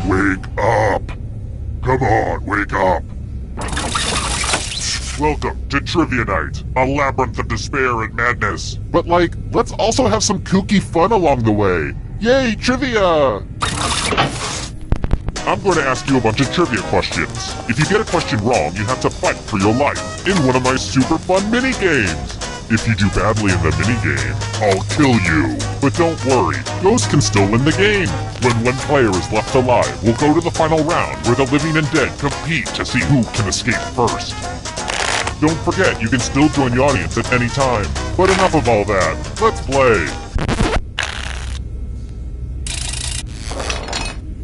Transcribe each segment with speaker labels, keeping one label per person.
Speaker 1: Wake up! Come on, wake up! Welcome to Trivia Night, a labyrinth of despair and madness. But let's also have some kooky fun along the way. Yay, trivia! I'm going to ask you a bunch of trivia questions. If you get a question wrong, you have to fight for your life in one of my super fun mini-games. If you do badly in the minigame, I'll kill you. But don't worry, ghosts can still win the game. When one player is left alive, we'll go to the final round where the living and dead compete to see who can escape first. Don't forget, you can still join the audience at any time. But enough of all that, let's play.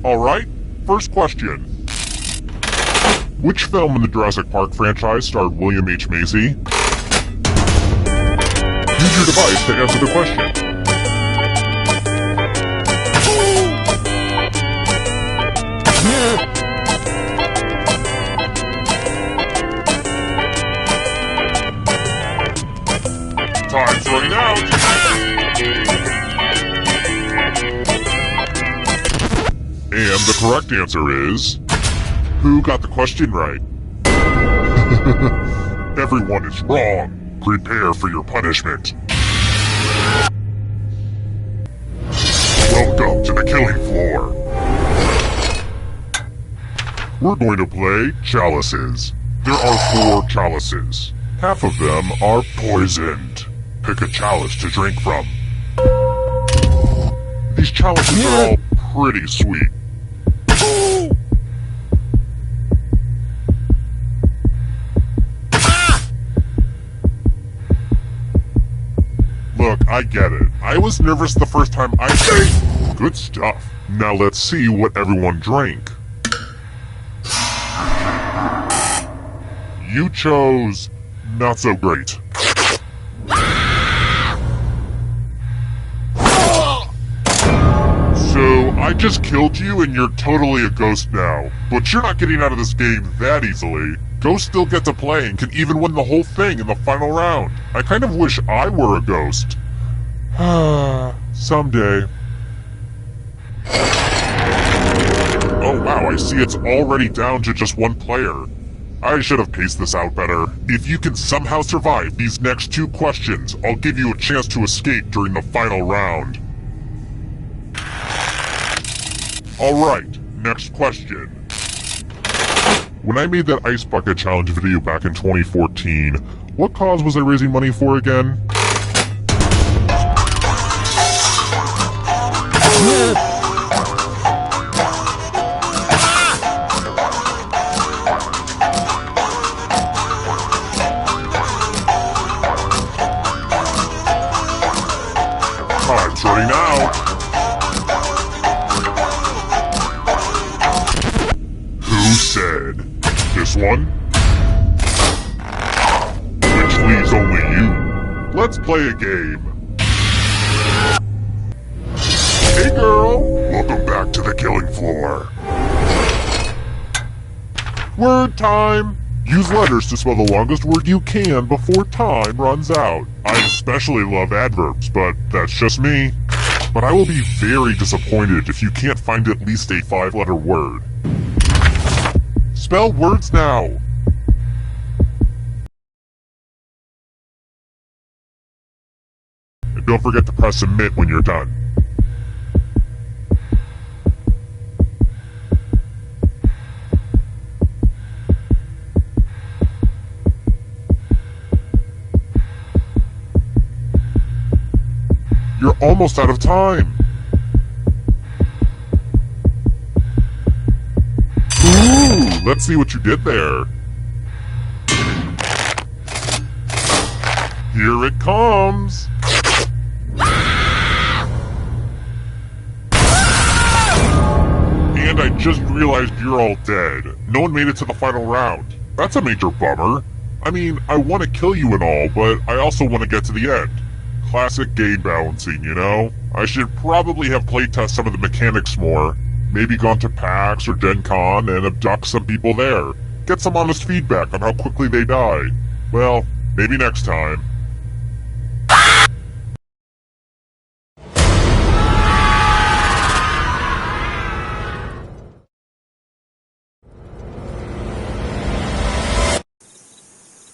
Speaker 1: Alright, first question. Which film in the Jurassic Park franchise starred William H. Macy? Use your device to answer the question. Time's running out! And the correct answer is... Who got the question right? Everyone is wrong. Prepare for your punishment. Welcome to the killing floor. We're going to play chalices. There are 4 chalices. Half of them are poisoned. Pick a chalice to drink from. These chalices are all pretty sweet. Look, I get it. I was nervous the first time I drank. Good stuff. Now let's see what everyone drank. You chose... not so great. So, I just killed you and you're totally a ghost now. But you're not getting out of this game that easily. Ghosts still get to play and can even win the whole thing in the final round. I kind of wish I were a ghost. Someday. Oh wow, I see it's already down to just 1 player. I should have paced this out better. If you can somehow survive these next 2 questions, I'll give you a chance to escape during the final round. Alright, next question. When I made that Ice Bucket Challenge video back in 2014, what cause was I raising money for again? Time's running out. Who said? This one? Which leaves only you. Let's play a game. Hey girl! Welcome back to the killing floor. Word time! Use letters to spell the longest word you can before time runs out. I especially love adverbs, but that's just me. But I will be very disappointed if you can't find at least a 5-letter word. Spell words now! And don't forget to press submit when you're done. You're almost out of time! Ooh, let's see what you did there. Here it comes! And I just realized you're all dead. No one made it to the final round. That's a major bummer. I mean, I want to kill you and all, but I also want to get to the end. Classic game balancing, you know? I should probably have playtest some of the mechanics more. Maybe gone to PAX or Gen Con and abduct some people there. Get some honest feedback on how quickly they die. Well, maybe next time.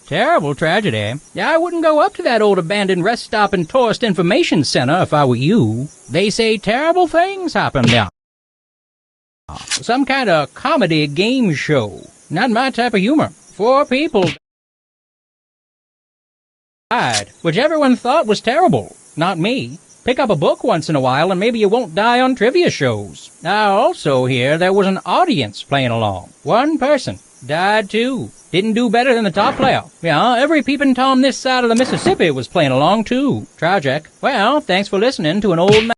Speaker 2: Terrible tragedy. Yeah, I wouldn't go up to that old abandoned rest stop and tourist information center if I were you. They say terrible things happen there. Some kind of comedy game show. Not my type of humor. 4 people died, which everyone thought was terrible. Not me. Pick up a book once in a while and maybe you won't die on trivia shows. I also hear there was an audience playing along. 1 person died too. Didn't do better than the top player. Yeah, every peeping Tom this side of the Mississippi was playing along too. Tragic. Well, thanks for listening to an old man.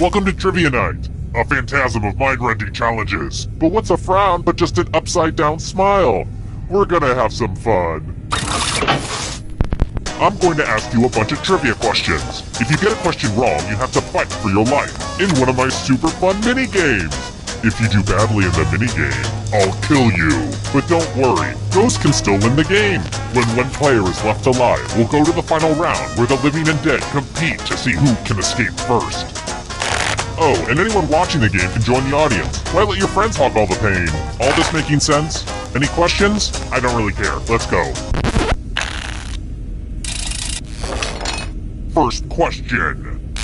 Speaker 1: Welcome to Trivia Night, a phantasm of mind-rending challenges. But what's a frown but just an upside-down smile? We're gonna have some fun. I'm going to ask you a bunch of trivia questions. If you get a question wrong, you have to fight for your life in one of my super fun mini-games. If you do badly in the mini-game, I'll kill you. But don't worry, ghosts can still win the game. When one player is left alive, we'll go to the final round where the living and dead compete to see who can escape first. Oh, and anyone watching the game can join the audience. Why let your friends hog all the pain? All this making sense? Any questions? I don't really care. Let's go. First question.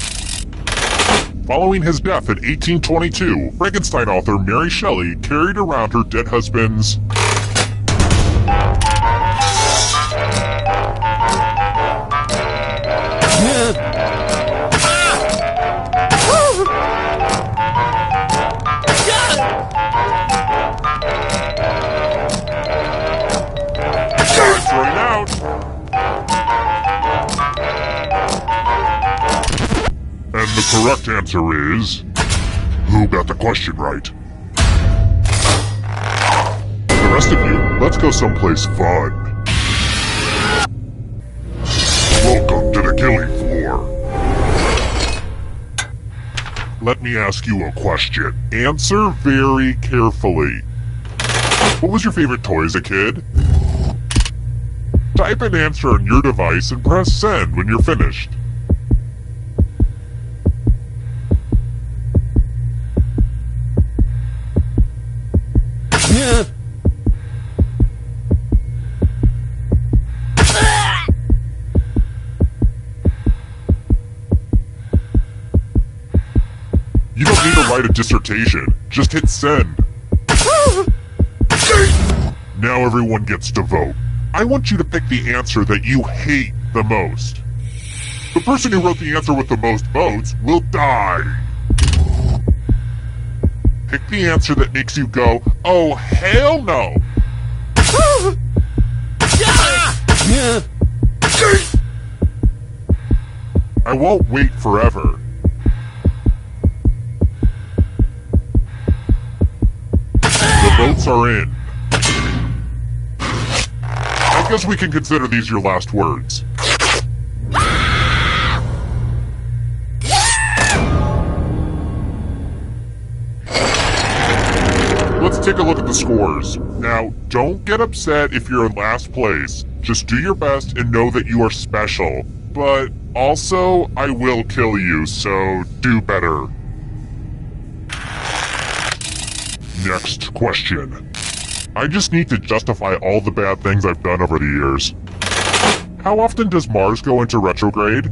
Speaker 1: Following his death in 1822, Frankenstein author Mary Shelley carried around her dead husband's... Time's running out! And the correct answer is... Who got the question right? The rest of you, let's go someplace fun. Welcome to the killing floor. Let me ask you a question. Answer very carefully. What was your favorite toy as a kid? Type an answer on your device and press send when you're finished. You don't need to write a dissertation. Just hit send. Now everyone gets to vote. I want you to pick the answer that you hate the most. The person who wrote the answer with the most votes will die. Pick the answer that makes you go, oh hell no! I won't wait forever. The votes are in. I guess we can consider these your last words. Let's take a look at the scores. Now, don't get upset if you're in last place. Just do your best and know that you are special. But also, I will kill you, so do better. Next question. I just need to justify all the bad things I've done over the years. How often does Mars go into retrograde?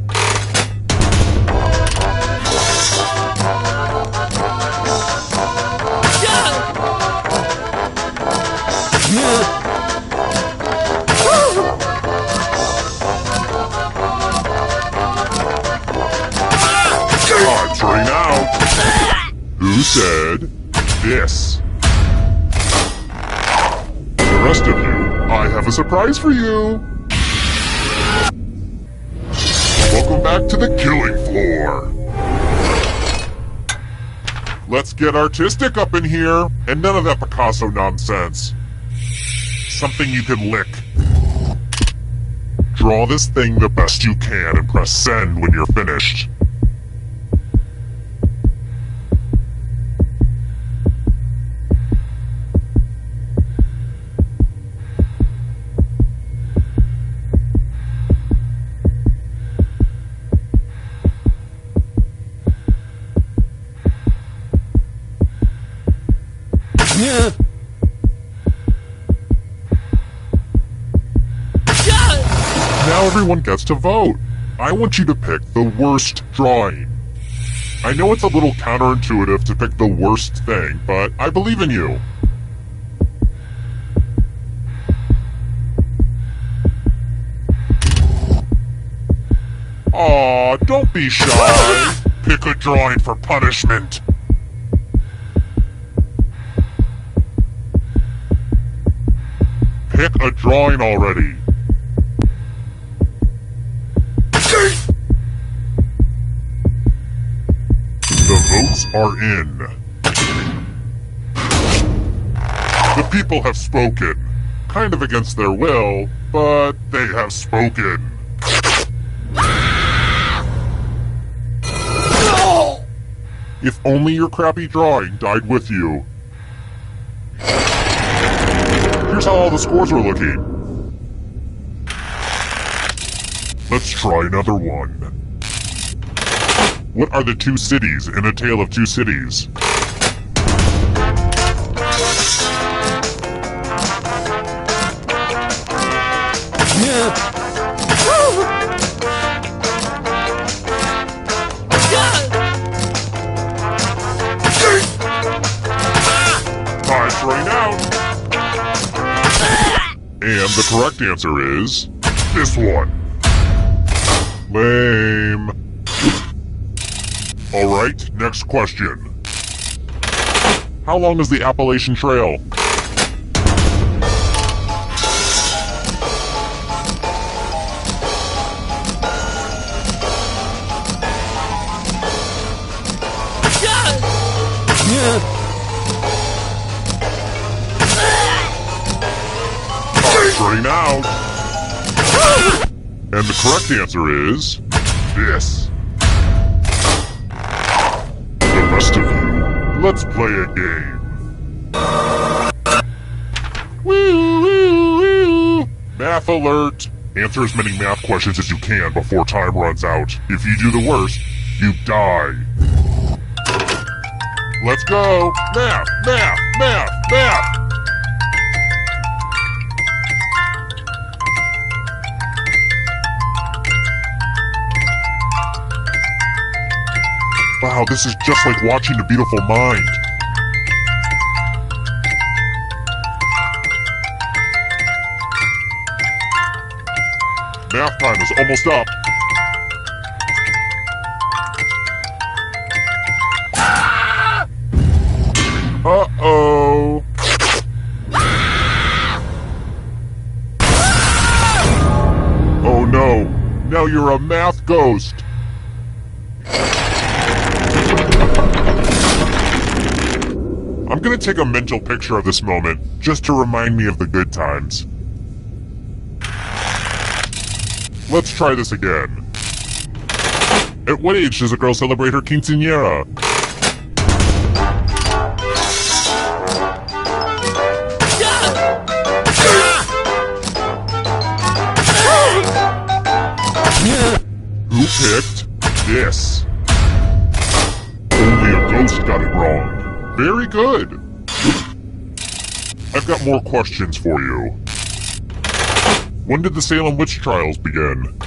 Speaker 1: Time's running out. Who said this? The rest of you, I have a surprise for you. Welcome back to the killing floor. Let's get artistic up in here, and none of that Picasso nonsense. Something you can lick. Draw this thing the best you can and press send when you're finished. Now everyone gets to vote. I want you to pick the worst drawing. I know it's a little counterintuitive to pick the worst thing, but I believe in you. Aw, don't be shy. Pick a drawing for punishment. Pick a drawing already. The days are in. The people have spoken. Kind of against their will, but they have spoken. If only your crappy drawing died with you. Here's how all the scores are looking. Let's try another one. What are the two cities in A Tale of Two Cities? Time's running out. And the correct answer is this one. Lame. Alright, next question. How long is the Appalachian Trail? Time's running out. And the correct answer is this. The rest of you, let's play a game. Woo, woo, woo. Math alert. Answer as many math questions as you can before time runs out. If you do the worst, you die. Let's go. Math, math, math, math. Wow, this is just like watching A Beautiful Mind. Math time is almost up. Uh-oh. Oh no, now you're a math ghost. I'm gonna take a mental picture of this moment, just to remind me of the good times. Let's try this again. At what age does a girl celebrate her quinceañera? Who picked this? Only a ghost got it wrong. Very good. I've got more questions for you. When did the Salem witch trials begin?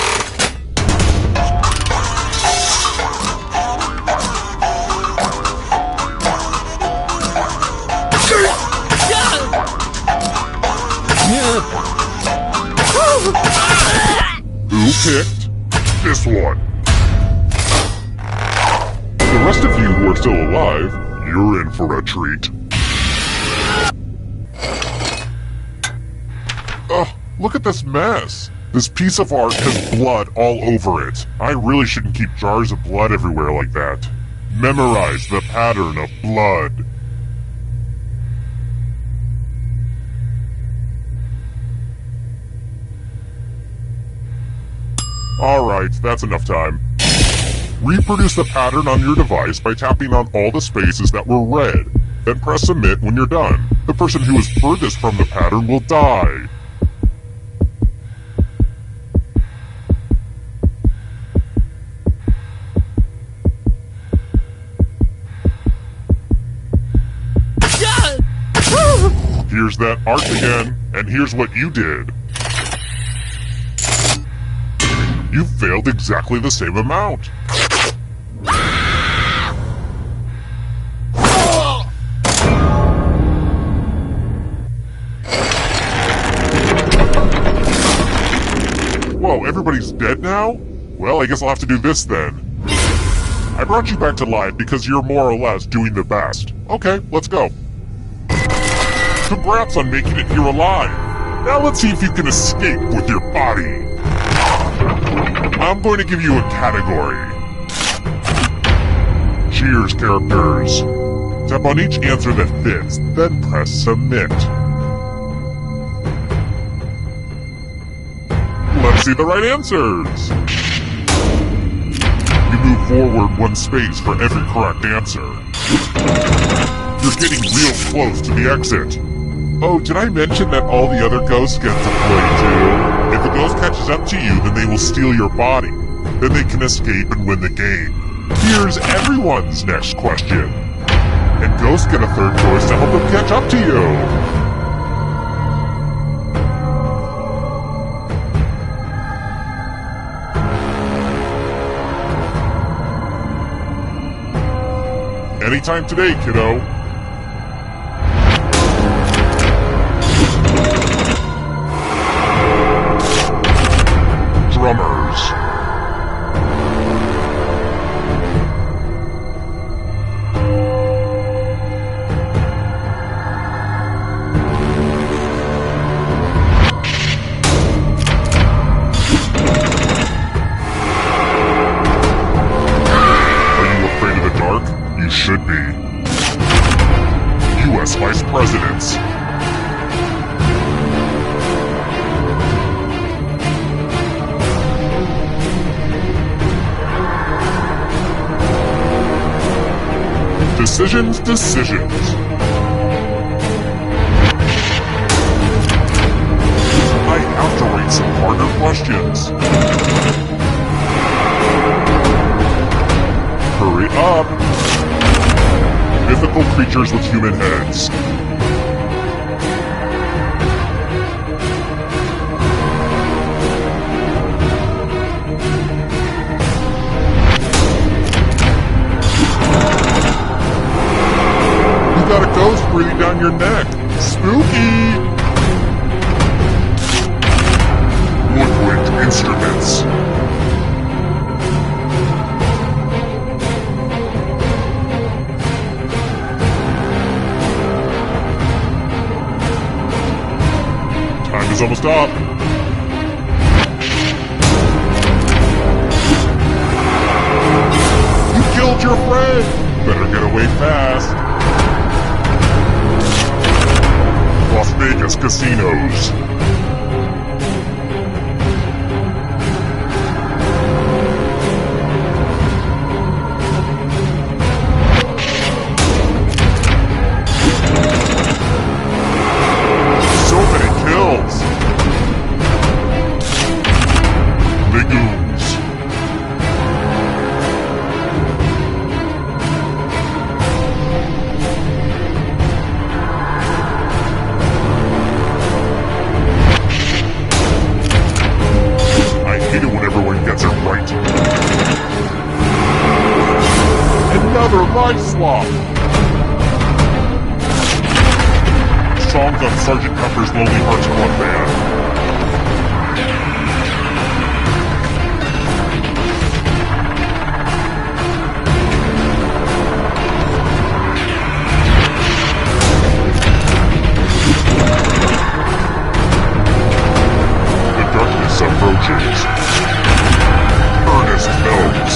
Speaker 1: Who picked this one? The rest of you who are still alive, you're in for a treat. Ugh, look at this mess. This piece of art has blood all over it. I really shouldn't keep jars of blood everywhere like that. Memorize the pattern of blood. Alright, that's enough time. Reproduce the pattern on your device by tapping on all the spaces that were red. Then press submit when you're done. The person who is furthest from the pattern will die. Here's that art again, and here's what you did. You failed exactly the same amount. Whoa, everybody's dead now? Well, I guess I'll have to do this then. I brought you back to life because you're more or less doing the best. Okay, let's go. Congrats on making it here alive. Now let's see if you can escape with your body. I'm going to give you a category. Cheers, characters. Tap on each answer that fits, then press submit. Let's see the right answers. You move forward 1 space for every correct answer. You're getting real close to the exit. Oh, did I mention that all the other ghosts get to play too? If a ghost catches up to you, then they will steal your body. Then they can escape and win the game. Here's everyone's next question. And ghosts get a third choice to help them catch up to you. Anytime today, kiddo. Drummers. You should be. U.S. Vice Presidents. Decisions. I have to rate some harder questions. Hurry up. Mythical creatures with human heads. You got a ghost breathing down your neck. Spooky! Woodwind instruments. Time is almost up. You killed your friend! Better get away fast. Las Vegas casinos. Legumes. I hate it when everyone gets it right. Another life swap. Songs on Sgt. Pepper's Lonely Hearts Club Band. Approaches. Ernest knows.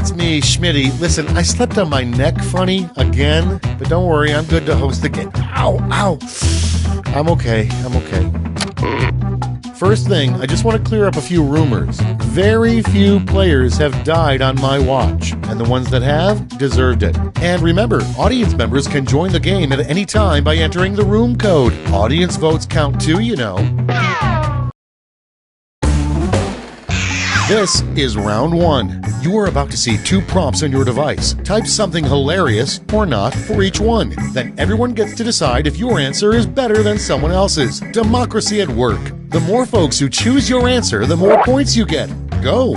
Speaker 3: it's me, Schmitty. Listen, I slept on my neck funny again, but don't worry, I'm good to host the game. Ow, ow. I'm okay. First thing, I just want to clear up a few rumors. Very few players have died on my watch, and the ones that have deserved it. And remember, audience members can join the game at any time by entering the room code. Audience votes count too, you know. This is round one. You are about to see 2 prompts on your device. Type something hilarious or not for each one. Then everyone gets to decide if your answer is better than someone else's. Democracy at work. The more folks who choose your answer, the more points you get. Go!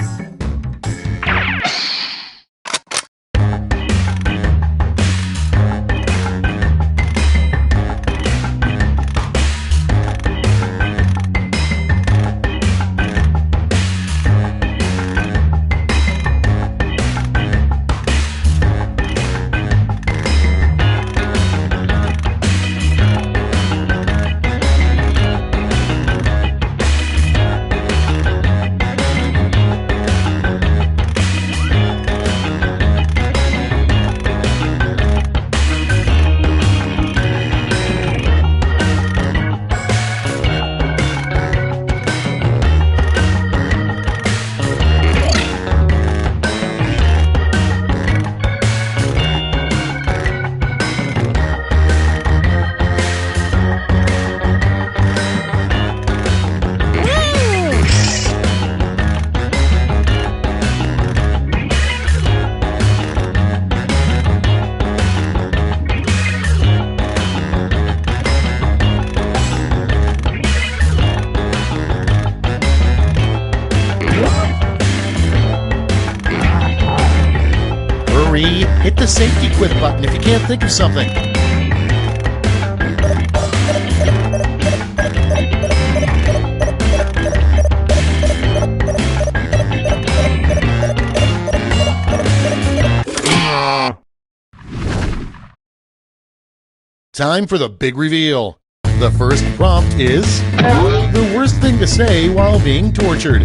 Speaker 3: Hit the safety quit button if you can't think of something. Time for the big reveal. The first prompt is the worst thing to say while being tortured.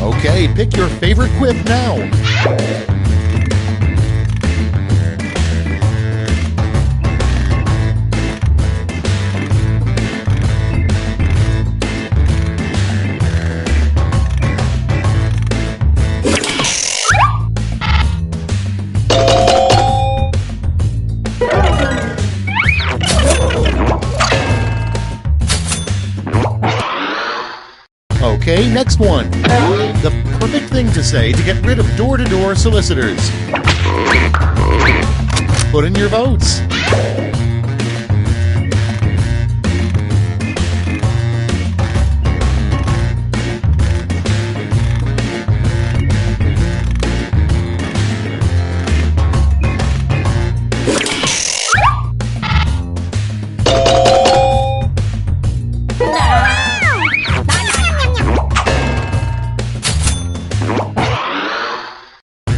Speaker 3: Okay, pick your favorite quip now. Okay, next one. The perfect thing to say to get rid of door-to-door solicitors. Put in your votes.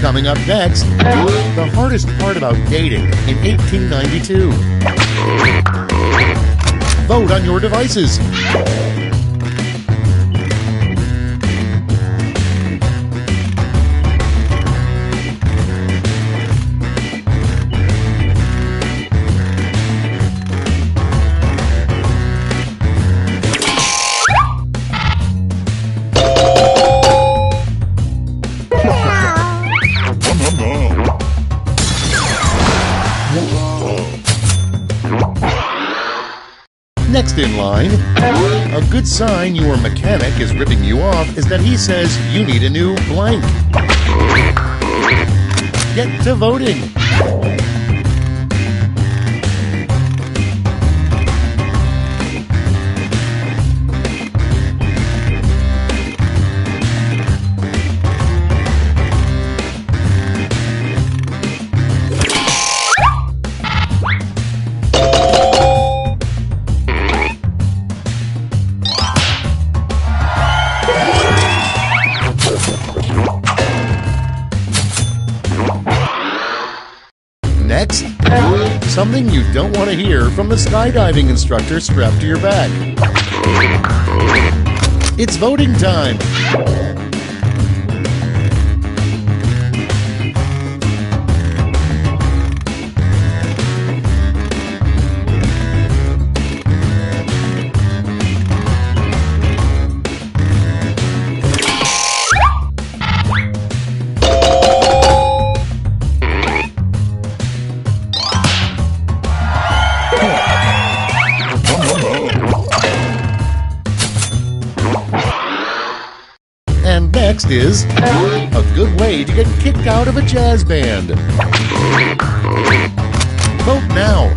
Speaker 3: Coming up next, the hardest part about dating in 1892. Vote on your devices. Next in line, a good sign your mechanic is ripping you off is that he says you need a new blank. Get to voting. Next, something you don't want to hear from the skydiving instructor strapped to your back. It's voting time. next is a good way to get kicked out of a jazz band. Vote now.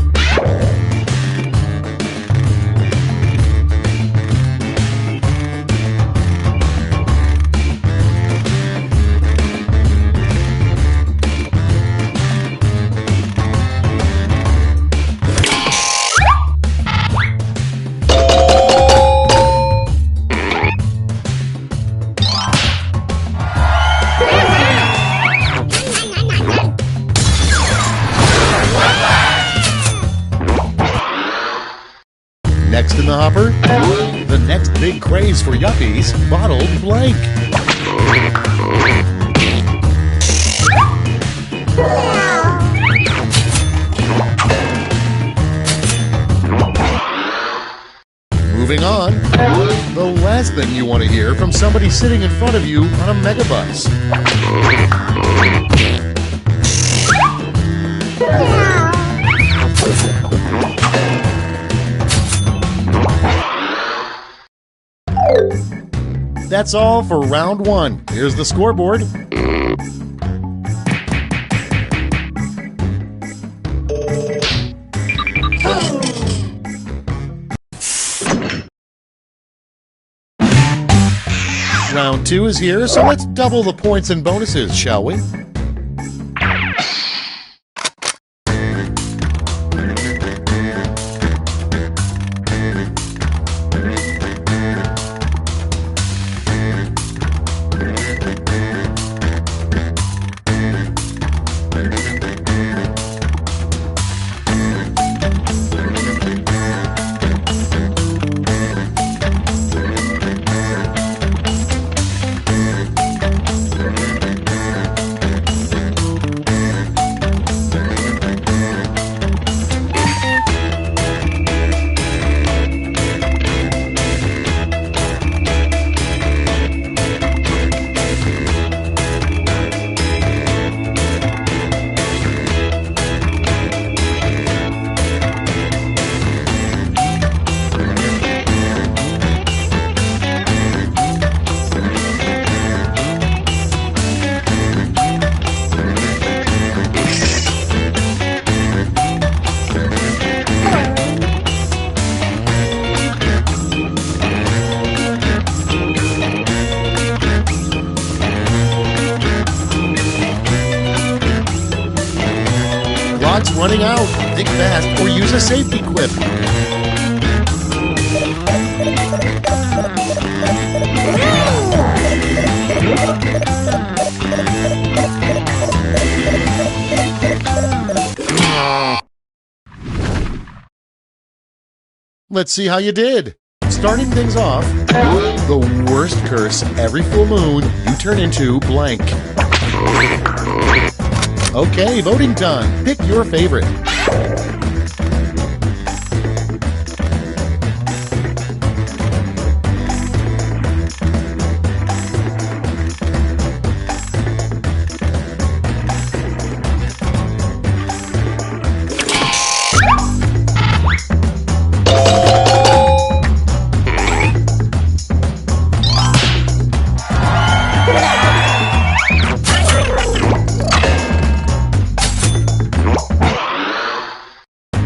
Speaker 3: Next in the hopper, the next big craze for yuppies, bottled blank. Moving on, the last thing you want to hear from somebody sitting in front of you on a megabus. That's all for round one. Here's the scoreboard. Round two is here, so let's double the points and bonuses, shall we? Clock's running out. Think fast or use a safety quip. Let's see how you did. Starting things off, the worst curse every full moon, you turn into blank. Okay, voting time. Pick your favorite.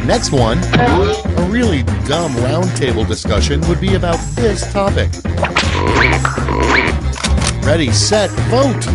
Speaker 3: Next one, a really dumb roundtable discussion would be about this topic. Ready, set, vote!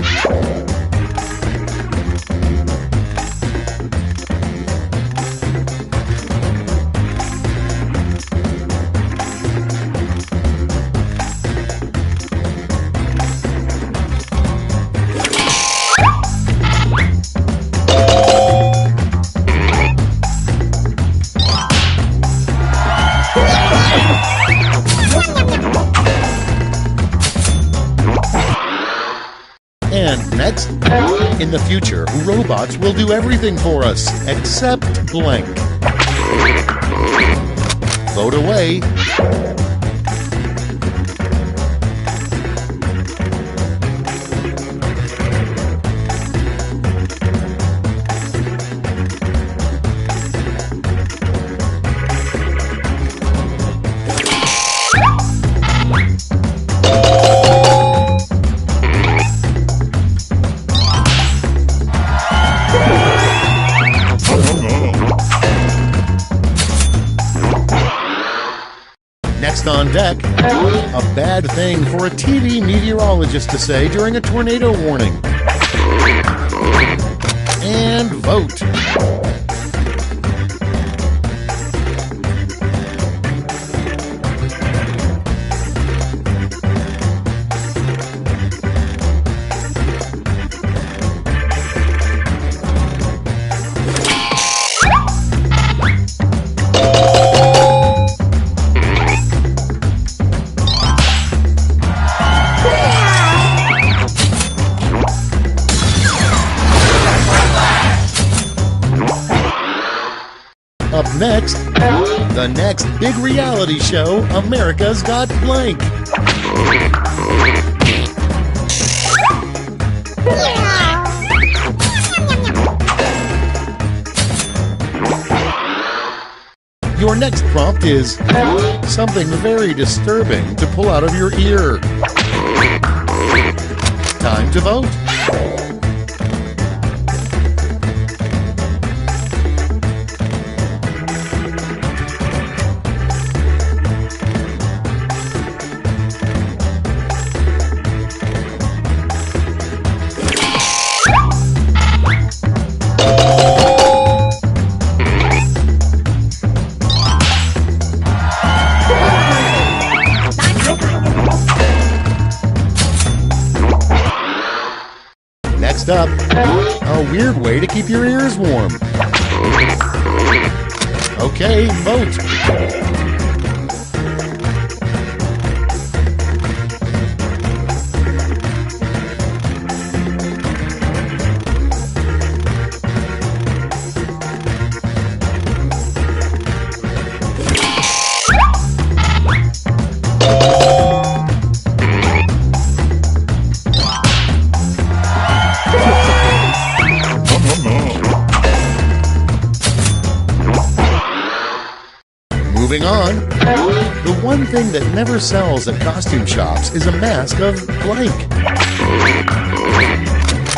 Speaker 3: And next, in the future, robots will do everything for us, except blank. Vote away. deck. A bad thing for a TV meteorologist to say during a tornado warning. And vote. Up next, the next big reality show, America's Got Blank. Your next prompt is something very disturbing to pull out of your ear. Time to vote. Next up, a weird way to keep your ears warm. Okay, vote. Moving on, the one thing that never sells at costume shops is a mask of blank.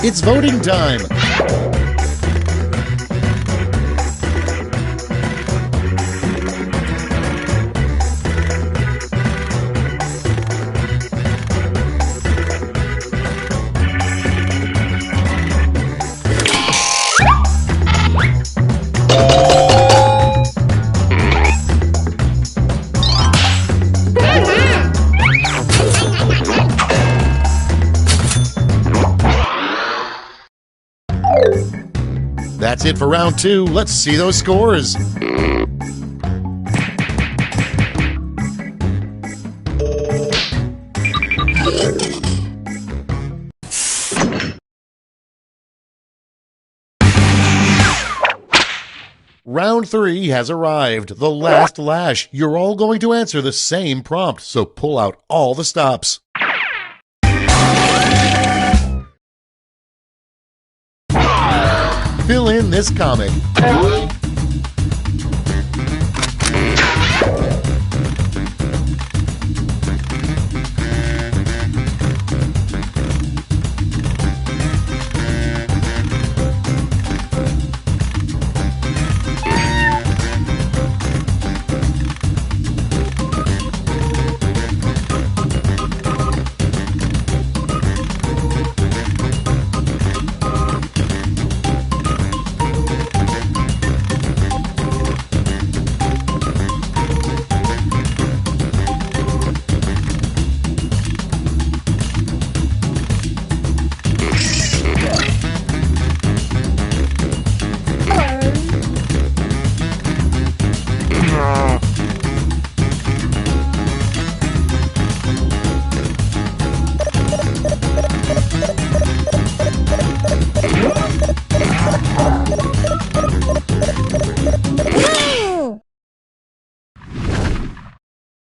Speaker 3: It's voting time. That's it for round 2. Let's see those scores. Round 3 has arrived. The last lash. You're all going to answer the same prompt, so pull out all the stops. Fill in this comic.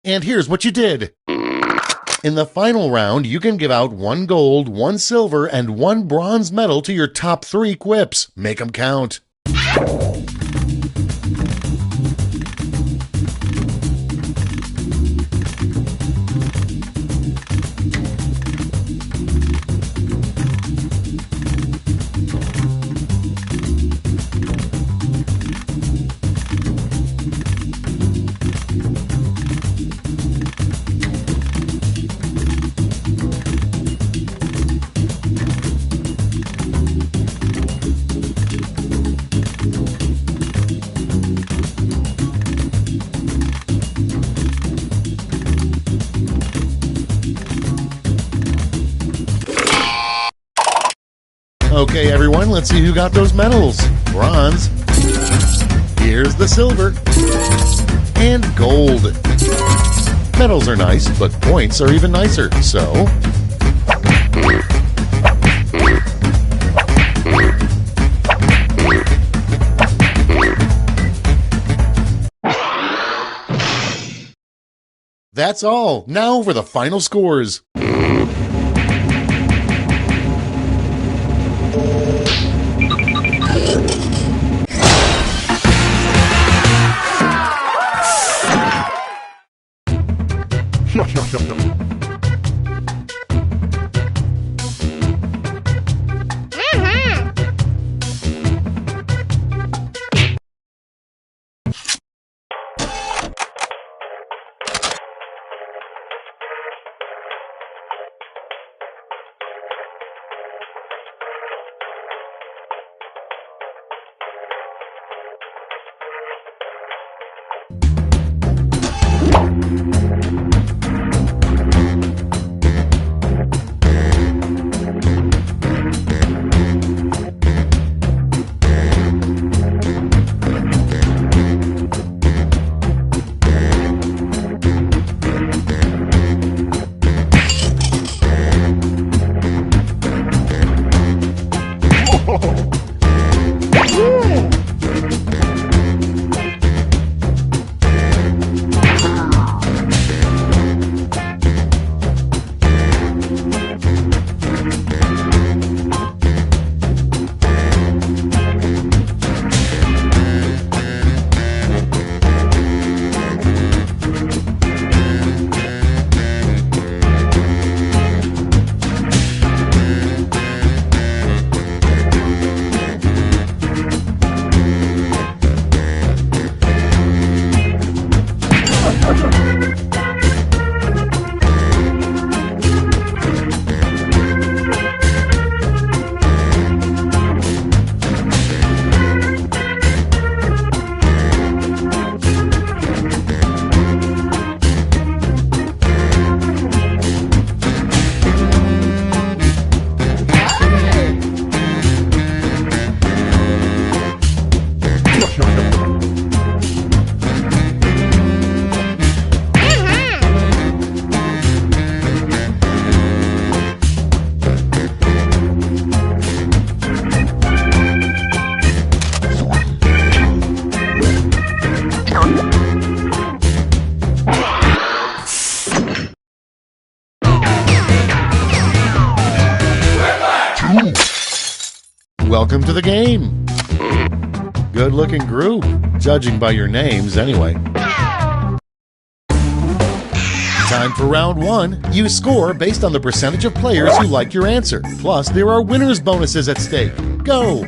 Speaker 3: And here's what you did. In the final round, you can give out 1 gold, 1 silver, and 1 bronze medal to your top 3 quips. Make 'em count. Okay, everyone, let's see who got those medals. Bronze. Here's the silver. And gold. Medals are nice, but points are even nicer, so... That's all. Now for the final scores. Welcome to the game. Good-looking group, judging by your names anyway. Time for round one. You score based on the percentage of players who like your answer. Plus, there are winners' bonuses at stake. Go!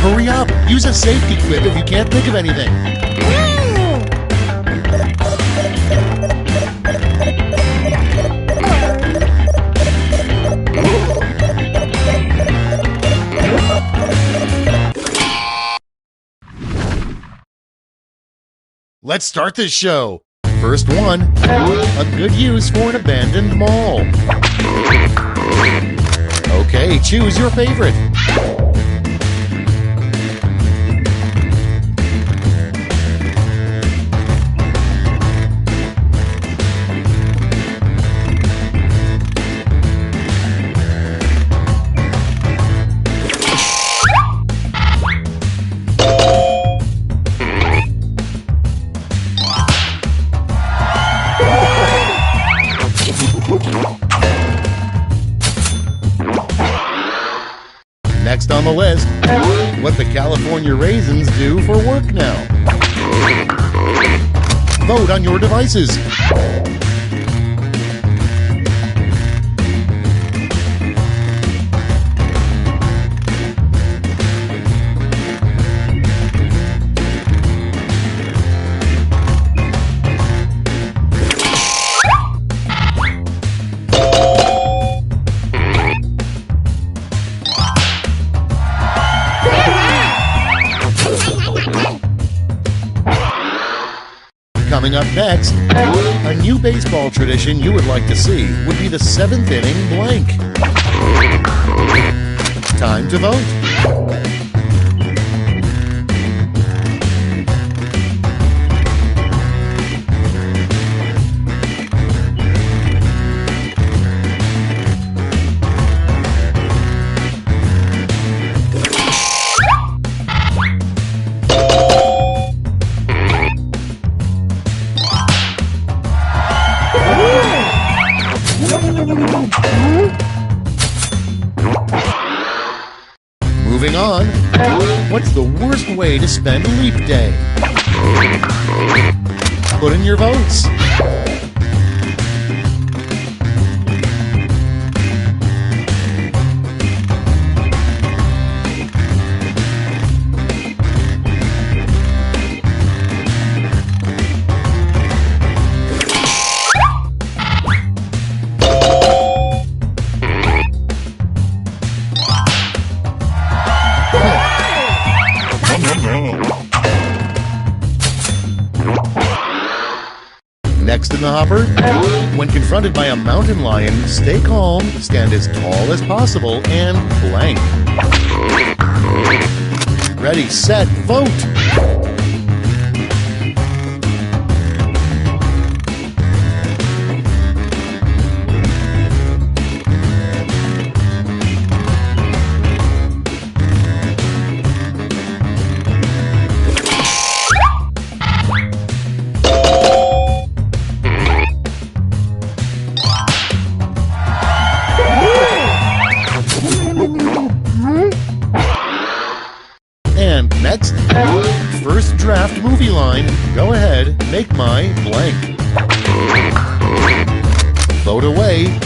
Speaker 3: Hurry up! Use a safety quip if you can't think of anything. Let's start this show. First one, a good use for an abandoned mall. Okay, choose your favorite. Next on the list, what the California Raisins do for work now. Vote on your devices. Coming up next, a new baseball tradition you would like to see would be the 7th inning blank. Time to vote. Moving on, what's the worst way to spend Leap Day? Put in your votes. Next in the hopper, when confronted by a mountain lion, stay calm, stand as tall as possible, and blank. Ready, set, vote! And next, first draft movie line. Go ahead, make my blank. Vote away.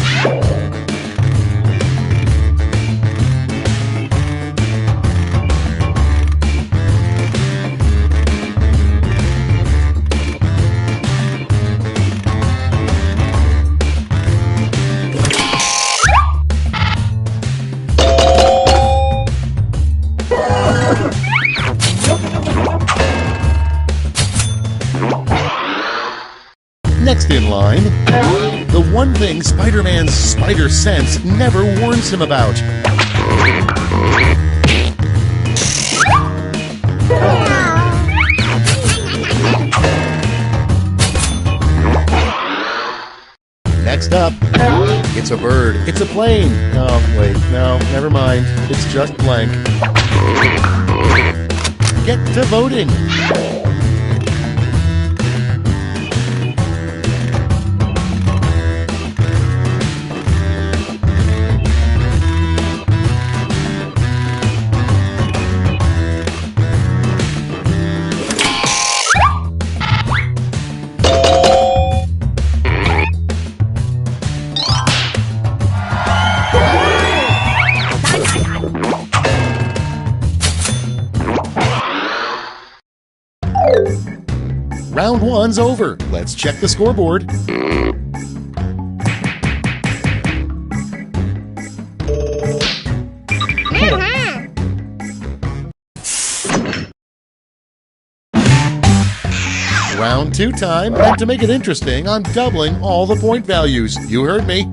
Speaker 3: Next in line, the one thing Spider-Man's spider sense never warns him about. Next up, it's a bird, it's a plane. Oh, wait, no, never mind. It's just blank. Get to voting. Round one's over. Let's check the scoreboard. Round two time, and to make it interesting, I'm doubling all the point values. You heard me.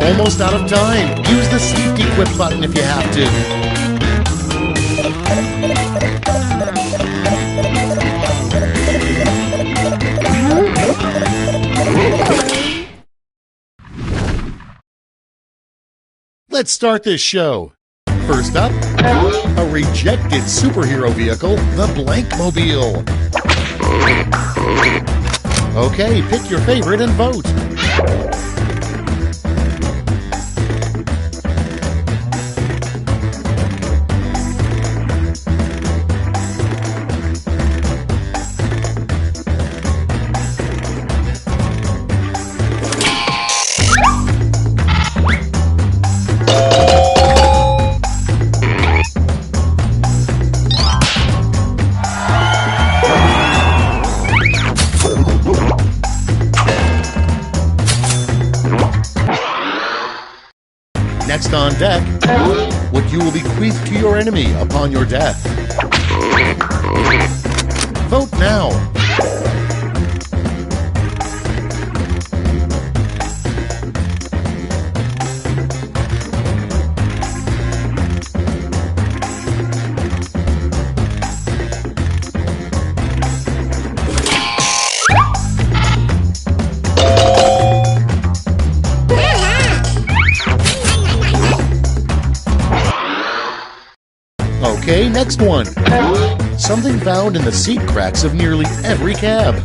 Speaker 3: almost out of time. Use the safety quit button if you have to. Let's start this show. First up, a rejected superhero vehicle, the Blankmobile. Okay, pick your favorite and vote. Next on deck, what you will bequeath to your enemy upon your death. Vote now. Okay, next one. Something found in the seat cracks of nearly every cab.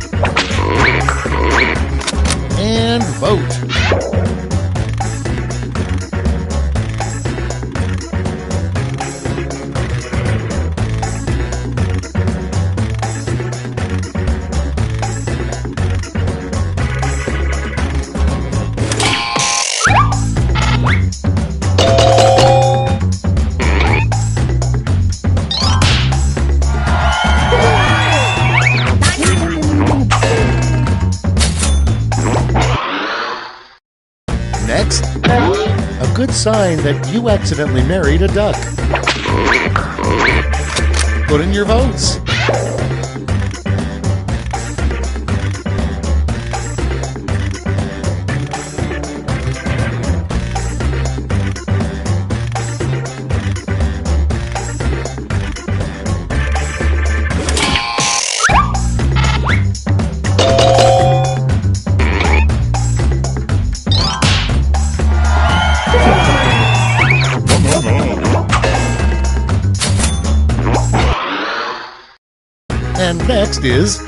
Speaker 3: And vote. Next, a good sign that you accidentally married a duck. Put in your votes. And next is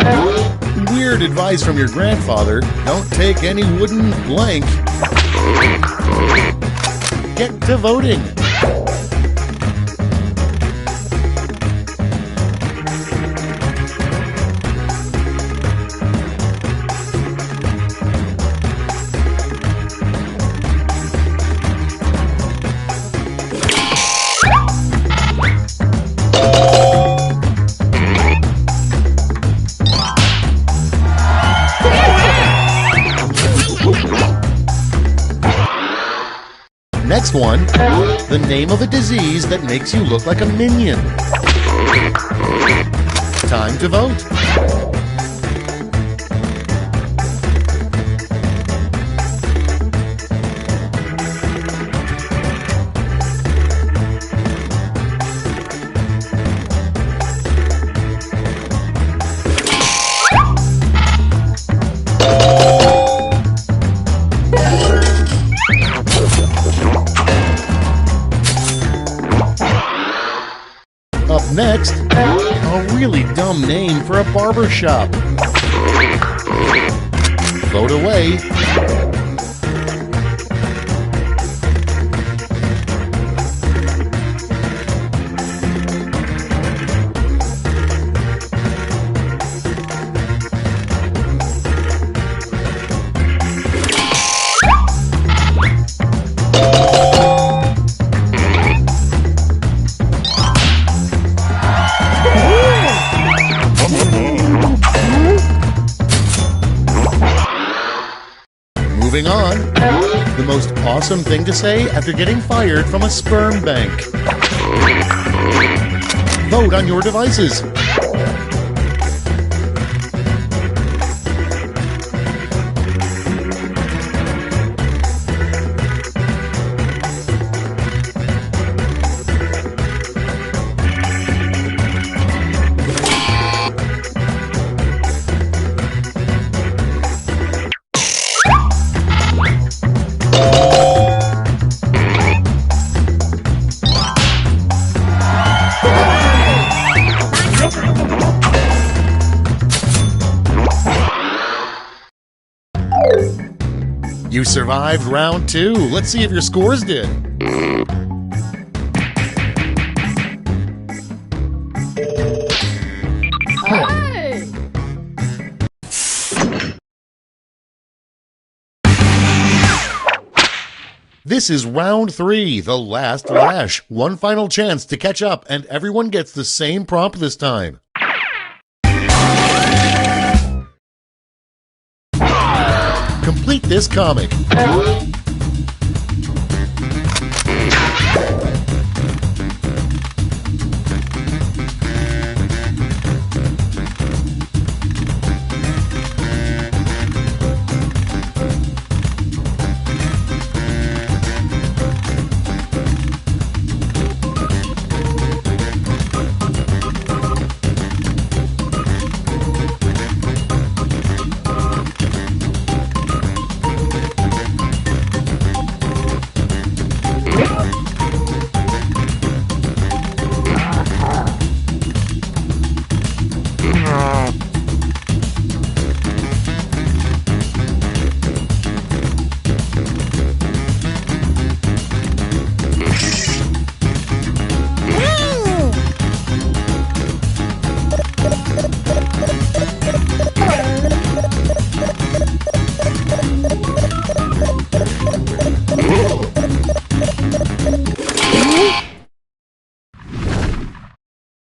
Speaker 3: weird advice from your grandfather. Don't take any wooden blank. Get to voting. Next one, the name of a disease that makes you look like a minion. Time to vote. Up next, a really dumb name for a barber shop. Vote away. Moving on, the most awesome thing to say after getting fired from a sperm bank. Vote on your devices. You survived round 2. Let's see if your scores did.
Speaker 4: Hey!
Speaker 3: This is round 3, the last lash. One final chance to catch up, and everyone gets the same prompt this time. Complete this comic.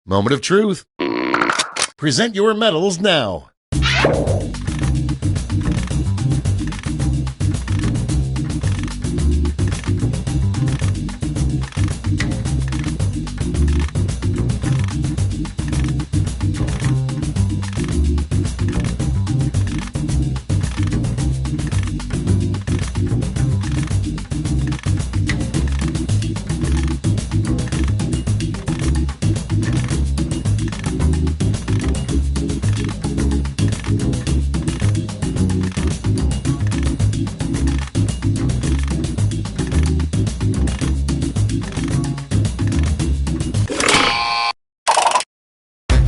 Speaker 3: Moment of truth. Present your medals now.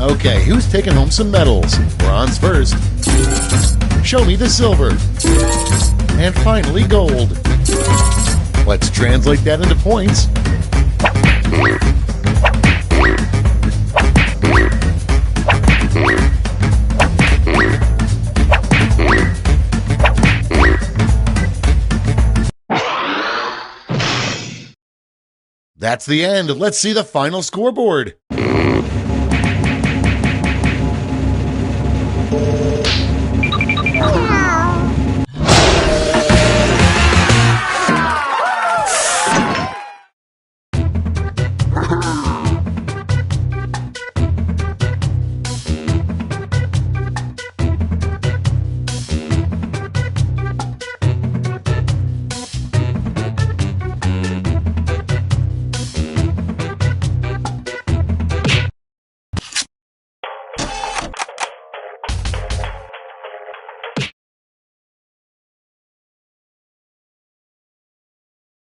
Speaker 3: Okay, who's taking home some medals? Bronze first. Show me the silver. And finally, gold. Let's translate that into points. That's the end. Let's see the final scoreboard.